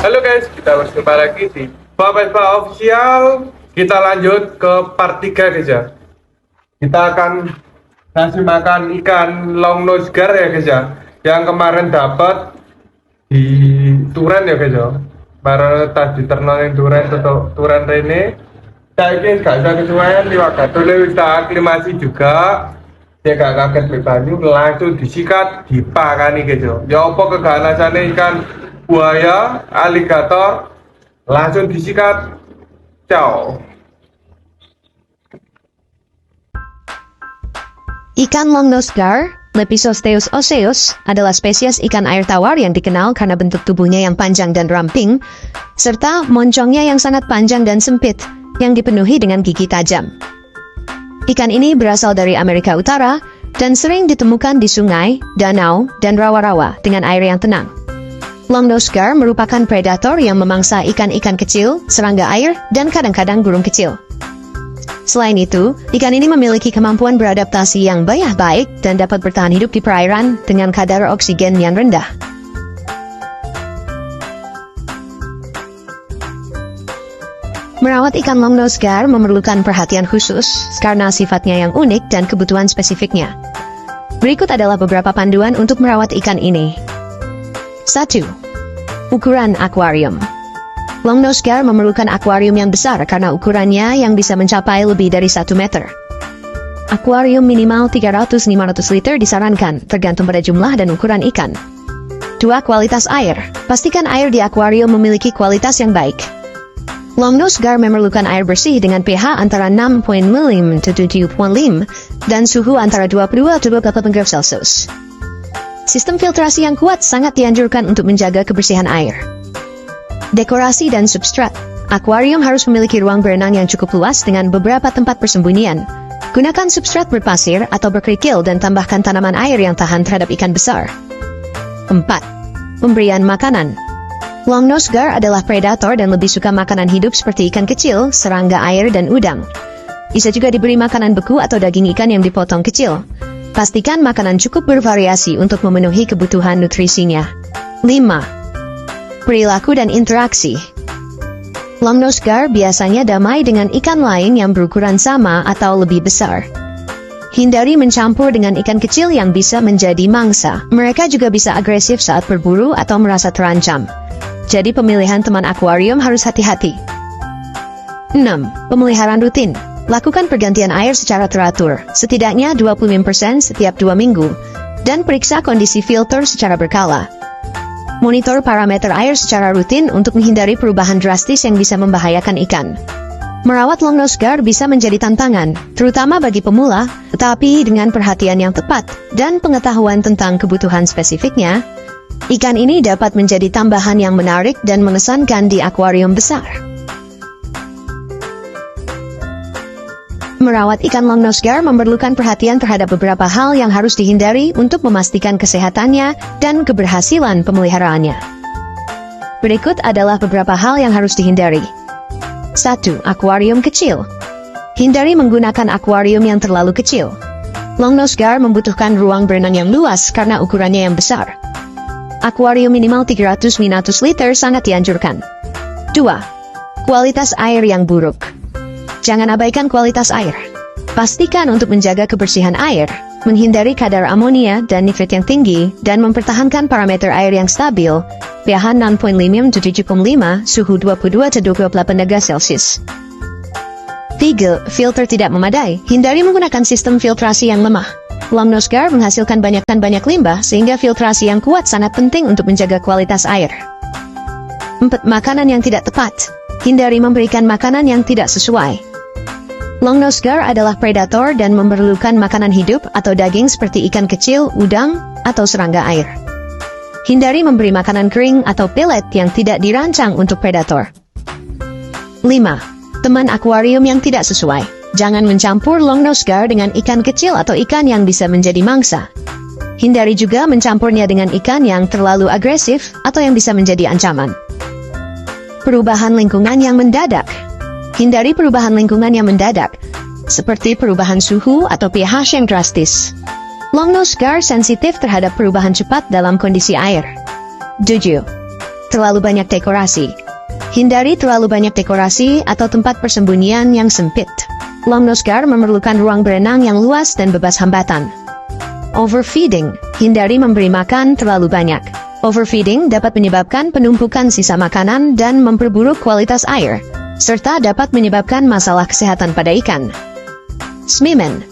Halo guys, kita berjumpa lagi di Vespa Official. Kita lanjut ke part 3 guys ya. Kita akan kasih makan ikan long nose gar ya guys ya. Yang kemarin dapat di Turen ya guys ya. Baru tadi ternaling Turen atau Turen Rene. Saya ingin gak bisa kesuaian liwat dulu kita aklimasi juga. Dia gak kaget berbanyu langsung disikat dipakani guys ya. Ya apa keganasannya ikan buaya, aligator langsung disikat. Ciao. Ikan longnose gar, Lepisosteus osseus, adalah spesies ikan air tawar yang dikenal karena bentuk tubuhnya yang panjang dan ramping, serta moncongnya yang sangat panjang dan sempit, yang dipenuhi dengan gigi tajam. Ikan ini berasal dari Amerika Utara dan sering ditemukan di sungai, danau, dan rawa-rawa dengan air yang tenang. Longnose gar merupakan predator yang memangsa ikan-ikan kecil, serangga air, dan kadang-kadang burung kecil. Selain itu, ikan ini memiliki kemampuan beradaptasi yang baik dan dapat bertahan hidup di perairan dengan kadar oksigen yang rendah. Merawat ikan longnose gar memerlukan perhatian khusus karena sifatnya yang unik dan kebutuhan spesifiknya. Berikut adalah beberapa panduan untuk merawat ikan ini. 1. Ukuran akuarium. Longnose gar memerlukan akuarium yang besar karena ukurannya yang bisa mencapai lebih dari 1 meter. Akuarium minimal 300-500 liter disarankan, tergantung pada jumlah dan ukuran ikan. 2. Kualitas air. Pastikan air di akuarium memiliki kualitas yang baik. Longnose gar memerlukan air bersih dengan pH antara 6.5 to 7.5 dan suhu antara 22 to 28 Celcius. Sistem filtrasi yang kuat sangat dianjurkan untuk menjaga kebersihan air. Dekorasi dan substrat. Akuarium harus memiliki ruang berenang yang cukup luas dengan beberapa tempat persembunyian. Gunakan substrat berpasir atau berkerikil dan tambahkan tanaman air yang tahan terhadap ikan besar. 4. Pemberian makanan. Longnose gar adalah predator dan lebih suka makanan hidup seperti ikan kecil, serangga air, dan udang. Bisa juga diberi makanan beku atau daging ikan yang dipotong kecil. Pastikan makanan cukup bervariasi untuk memenuhi kebutuhan nutrisinya. 5. Perilaku dan interaksi. Longnose gar biasanya damai dengan ikan lain yang berukuran sama atau lebih besar. Hindari mencampur dengan ikan kecil yang bisa menjadi mangsa. Mereka juga bisa agresif saat berburu atau merasa terancam. Jadi pemilihan teman akuarium harus hati-hati. 6. Pemeliharaan rutin. Lakukan pergantian air secara teratur, setidaknya 25% setiap 2 minggu, dan periksa kondisi filter secara berkala. Monitor parameter air secara rutin untuk menghindari perubahan drastis yang bisa membahayakan ikan. Merawat longnose gar bisa menjadi tantangan, terutama bagi pemula, tetapi dengan perhatian yang tepat dan pengetahuan tentang kebutuhan spesifiknya, ikan ini dapat menjadi tambahan yang menarik dan mengesankan di akuarium besar. Merawat ikan longnose gar memerlukan perhatian terhadap beberapa hal yang harus dihindari untuk memastikan kesehatannya dan keberhasilan pemeliharaannya. Berikut adalah beberapa hal yang harus dihindari. 1. Akuarium kecil. Hindari menggunakan akuarium yang terlalu kecil. Longnose gar membutuhkan ruang berenang yang luas karena ukurannya yang besar. Akuarium minimal 300-500 liter sangat dianjurkan. 2. Kualitas air yang buruk. Jangan abaikan kualitas air. Pastikan untuk menjaga kebersihan air, menghindari kadar amonia dan nitrit yang tinggi, dan mempertahankan parameter air yang stabil, pH 6.5 to 7.5, suhu 22 to 28 derajat Celcius. 3. Filter tidak memadai. Hindari menggunakan sistem filtrasi yang lemah. Longnose gar menghasilkan banyak limbah, sehingga filtrasi yang kuat sangat penting untuk menjaga kualitas air. 4. Makanan yang tidak tepat. Hindari memberikan makanan yang tidak sesuai. Longnose gar adalah predator dan memerlukan makanan hidup atau daging seperti ikan kecil, udang, atau serangga air. Hindari memberi makanan kering atau pelet yang tidak dirancang untuk predator. 5. Teman akuarium yang tidak sesuai. Jangan mencampur longnose gar dengan ikan kecil atau ikan yang bisa menjadi mangsa. Hindari juga mencampurnya dengan ikan yang terlalu agresif atau yang bisa menjadi ancaman. Perubahan lingkungan yang mendadak. Hindari perubahan lingkungan yang mendadak, seperti perubahan suhu atau pH yang drastis. Longnose gar sensitif terhadap perubahan cepat dalam kondisi air. 7. terlalu banyak dekorasi. Hindari terlalu banyak dekorasi atau tempat persembunyian yang sempit. Longnose gar memerlukan ruang berenang yang luas dan bebas hambatan. Overfeeding, hindari memberi makan terlalu banyak. Overfeeding dapat menyebabkan penumpukan sisa makanan dan memperburuk kualitas air, serta dapat menyebabkan masalah kesehatan pada ikan. Smimen,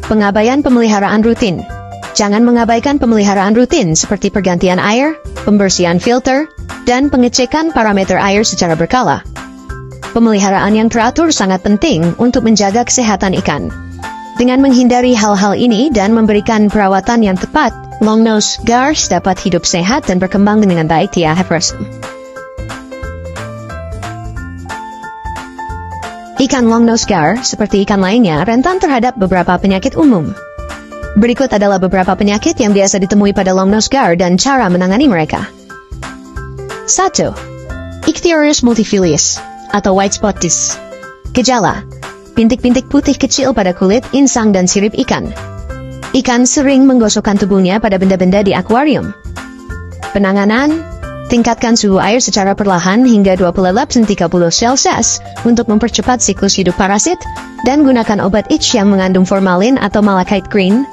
pengabaian pemeliharaan rutin. Jangan mengabaikan pemeliharaan rutin seperti pergantian air, pembersihan filter, dan pengecekan parameter air secara berkala. Pemeliharaan yang teratur sangat penting untuk menjaga kesehatan ikan. Dengan menghindari hal-hal ini dan memberikan perawatan yang tepat, longnose gars dapat hidup sehat dan berkembang dengan baik di akhir musim. Ikan longnose gar, seperti ikan lainnya, rentan terhadap beberapa penyakit umum. Berikut adalah beberapa penyakit yang biasa ditemui pada longnose gar dan cara menangani mereka. 1. Ichthyornis multifilius atau white spot disease. Gejala: bintik-bintik putih kecil pada kulit, insang, dan sirip ikan. Ikan sering menggosokkan tubuhnya pada benda-benda di akuarium. Penanganan: tingkatkan suhu air secara perlahan hingga 28-30°C untuk mempercepat siklus hidup parasit, dan gunakan obat itch yang mengandung formalin atau malachite green.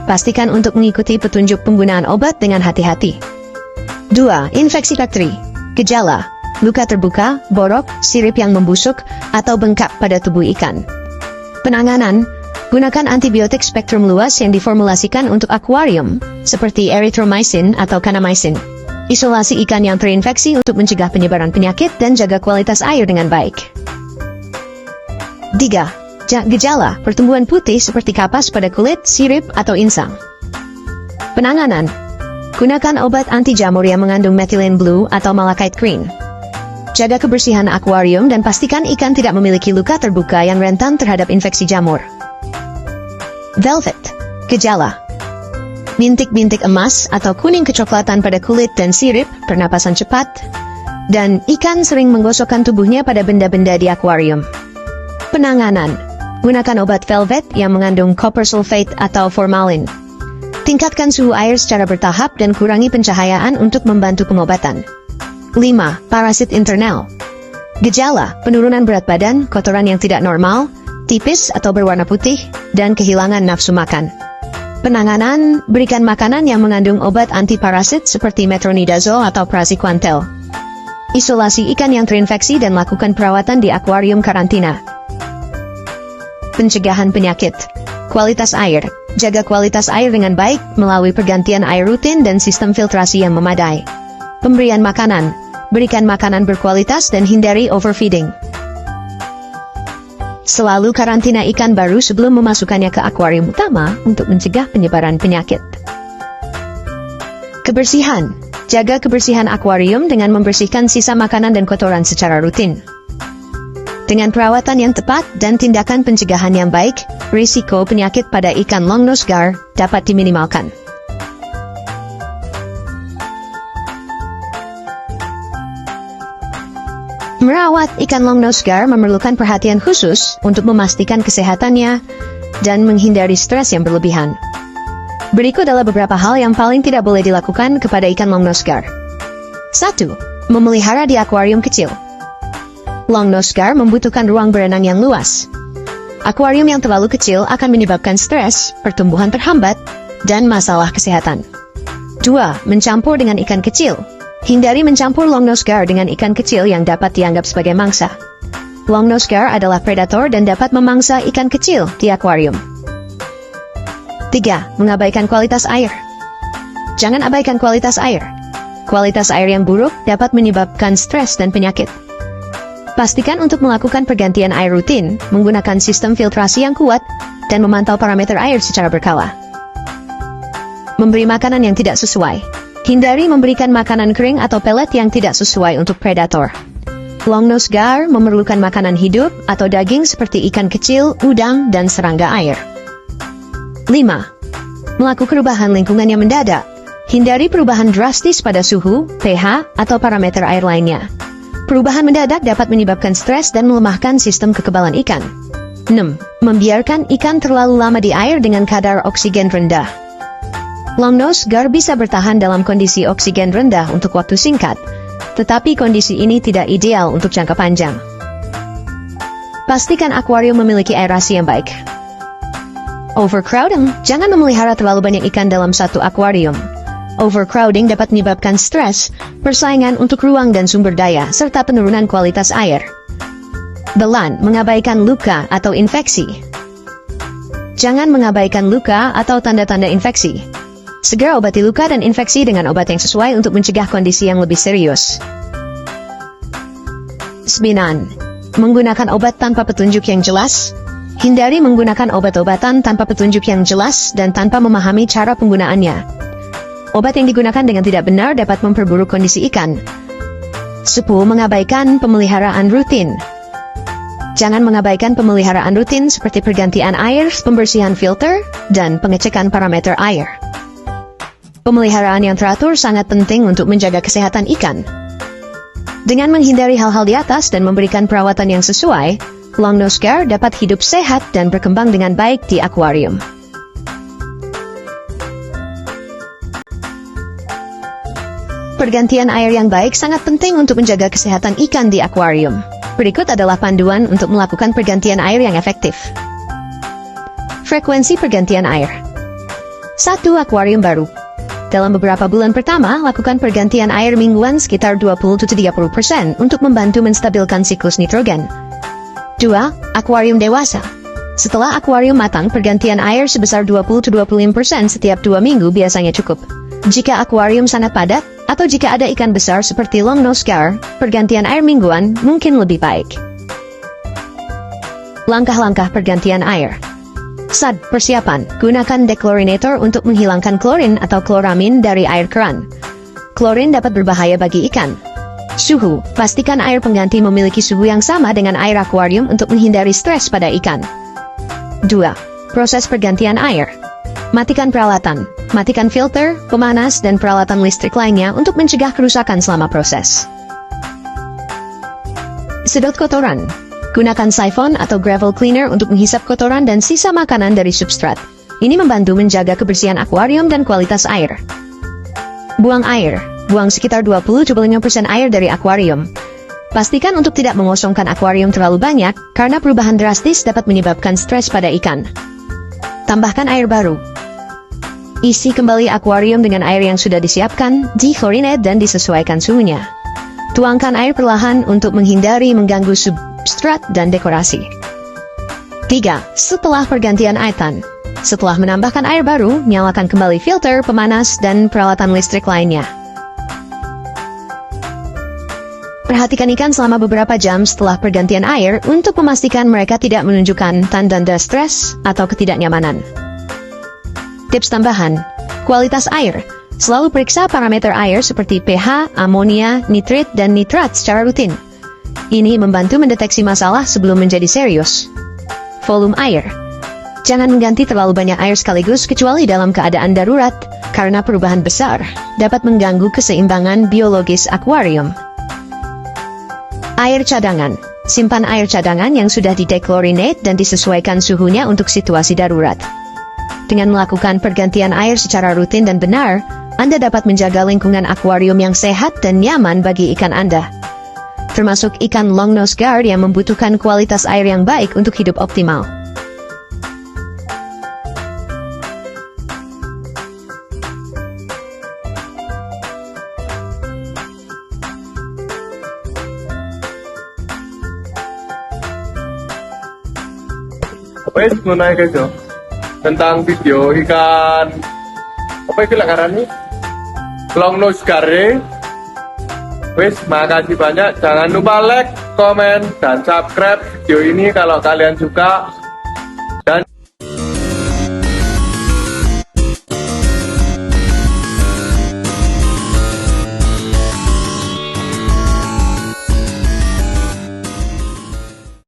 Pastikan untuk mengikuti petunjuk penggunaan obat dengan hati-hati. 2. Infeksi bakteri. Gejala: luka terbuka, borok, sirip yang membusuk, atau bengkak pada tubuh ikan. Penanganan: gunakan antibiotik spektrum luas yang diformulasikan untuk akuarium, seperti erythromycin atau kanamycin. Isolasi ikan yang terinfeksi untuk mencegah penyebaran penyakit dan jaga kualitas air dengan baik. 3. Gejala: pertumbuhan putih seperti kapas pada kulit, sirip, atau insang. Penanganan: gunakan obat anti jamur yang mengandung methylene blue atau malachite green. Jaga kebersihan akuarium dan pastikan ikan tidak memiliki luka terbuka yang rentan terhadap infeksi jamur. Velvet. Gejala: bintik-bintik emas atau kuning kecoklatan pada kulit dan sirip, pernapasan cepat, dan ikan sering menggosokkan tubuhnya pada benda-benda di akuarium. Penanganan: gunakan obat velvet yang mengandung copper sulfate atau formalin. Tingkatkan suhu air secara bertahap dan kurangi pencahayaan untuk membantu pengobatan. 5. Parasit internal. Gejala: penurunan berat badan, kotoran yang tidak normal, tipis atau berwarna putih, dan kehilangan nafsu makan. Penanganan: berikan makanan yang mengandung obat antiparasit seperti metronidazole atau praziquantel. Isolasi ikan yang terinfeksi dan lakukan perawatan di akuarium karantina. Pencegahan penyakit. Kualitas air. Jaga kualitas air dengan baik melalui pergantian air rutin dan sistem filtrasi yang memadai. Pemberian makanan. Berikan makanan berkualitas dan hindari overfeeding. Selalu karantina ikan baru sebelum memasukkannya ke akuarium utama untuk mencegah penyebaran penyakit. Kebersihan. Jaga kebersihan akuarium dengan membersihkan sisa makanan dan kotoran secara rutin. Dengan perawatan yang tepat dan tindakan pencegahan yang baik, risiko penyakit pada ikan longnose gar dapat diminimalkan. Merawat ikan longnose gar memerlukan perhatian khusus untuk memastikan kesehatannya dan menghindari stres yang berlebihan. Berikut adalah beberapa hal yang paling tidak boleh dilakukan kepada ikan longnose gar. 1. Memelihara di akuarium kecil. Longnose gar membutuhkan ruang berenang yang luas. Akuarium yang terlalu kecil akan menyebabkan stres, pertumbuhan terhambat, dan masalah kesehatan. 2. Mencampur dengan ikan kecil. Hindari mencampur longnose gar dengan ikan kecil yang dapat dianggap sebagai mangsa. Longnose gar adalah predator dan dapat memangsa ikan kecil di akuarium. 3. Mengabaikan kualitas air. Jangan abaikan kualitas air. Kualitas air yang buruk dapat menyebabkan stres dan penyakit. Pastikan untuk melakukan pergantian air rutin, menggunakan sistem filtrasi yang kuat, dan memantau parameter air secara berkala. Memberi makanan yang tidak sesuai. Hindari memberikan makanan kering atau pelet yang tidak sesuai untuk predator. Longnose gar memerlukan makanan hidup atau daging seperti ikan kecil, udang, dan serangga air. 5. Melakukan perubahan lingkungan yang mendadak. Hindari perubahan drastis pada suhu, pH, atau parameter air lainnya. Perubahan mendadak dapat menyebabkan stres dan melemahkan sistem kekebalan ikan. 6. Membiarkan ikan terlalu lama di air dengan kadar oksigen rendah. Longnose gar bisa bertahan dalam kondisi oksigen rendah untuk waktu singkat, tetapi kondisi ini tidak ideal untuk jangka panjang. Pastikan akuarium memiliki aerasi yang baik. Overcrowding, jangan memelihara terlalu banyak ikan dalam satu akuarium. Overcrowding dapat menyebabkan stres, persaingan untuk ruang dan sumber daya, serta penurunan kualitas air. Belan, mengabaikan luka atau infeksi. Jangan mengabaikan luka atau tanda-tanda infeksi. Segera obati luka dan infeksi dengan obat yang sesuai untuk mencegah kondisi yang lebih serius. 9. Menggunakan obat tanpa petunjuk yang jelas. Hindari menggunakan obat-obatan tanpa petunjuk yang jelas dan tanpa memahami cara penggunaannya. Obat yang digunakan dengan tidak benar dapat memperburuk kondisi ikan. 10. Mengabaikan pemeliharaan rutin. Jangan mengabaikan pemeliharaan rutin seperti pergantian air, pembersihan filter, dan pengecekan parameter air. Pemeliharaan yang teratur sangat penting untuk menjaga kesehatan ikan. Dengan menghindari hal-hal di atas dan memberikan perawatan yang sesuai, longnose gar dapat hidup sehat dan berkembang dengan baik di akuarium. Pergantian air yang baik sangat penting untuk menjaga kesehatan ikan di akuarium. Berikut adalah panduan untuk melakukan pergantian air yang efektif. Frekuensi pergantian air. 1. Akuarium baru. Dalam beberapa bulan pertama, lakukan pergantian air mingguan sekitar 20-30% untuk membantu menstabilkan siklus nitrogen. 2. Akuarium dewasa. Setelah akuarium matang, pergantian air sebesar 20-25% setiap 2 minggu biasanya cukup. Jika akuarium sangat padat, atau jika ada ikan besar seperti longnose gar, pergantian air mingguan mungkin lebih baik. Langkah-langkah pergantian air. Persiapan. Gunakan dechlorinator untuk menghilangkan klorin atau kloramin dari air keran. Klorin dapat berbahaya bagi ikan. Suhu. Pastikan air pengganti memiliki suhu yang sama dengan air akuarium untuk menghindari stres pada ikan. 2. Proses pergantian air. Matikan peralatan. Matikan filter, pemanas, dan peralatan listrik lainnya untuk mencegah kerusakan selama proses. Sedot kotoran. Gunakan siphon atau gravel cleaner untuk menghisap kotoran dan sisa makanan dari substrat. Ini membantu menjaga kebersihan akuarium dan kualitas air. Buang air. Buang sekitar 20-25% air dari akuarium. Pastikan untuk tidak mengosongkan akuarium terlalu banyak, karena perubahan drastis dapat menyebabkan stres pada ikan. Tambahkan air baru. Isi kembali akuarium dengan air yang sudah disiapkan, dechlorinate dan disesuaikan suhunya. Tuangkan air perlahan untuk menghindari mengganggu substrat dan dekorasi. 3. Setelah pergantian aitan. Setelah menambahkan air baru, nyalakan kembali filter, pemanas, dan peralatan listrik lainnya. Perhatikan ikan selama beberapa jam setelah pergantian air untuk memastikan mereka tidak menunjukkan tanda-tanda stres atau ketidaknyamanan. Tips tambahan. Kualitas air. Selalu periksa parameter air seperti pH, amonia, nitrit, dan nitrat secara rutin. Ini membantu mendeteksi masalah sebelum menjadi serius. Volume air. Jangan mengganti terlalu banyak air sekaligus kecuali dalam keadaan darurat, karena perubahan besar dapat mengganggu keseimbangan biologis akuarium. Air cadangan. Simpan air cadangan yang sudah didechlorinate dan disesuaikan suhunya untuk situasi darurat. Dengan melakukan pergantian air secara rutin dan benar, Anda dapat menjaga lingkungan akuarium yang sehat dan nyaman bagi ikan Anda. Termasuk ikan longnose gar yang membutuhkan kualitas air yang baik untuk hidup optimal. Wes mengenai guys yo tentang video ikan apa itu lah karena longnose gar. Wes makasih banyak, jangan lupa like, komen, dan subscribe video ini kalau kalian suka.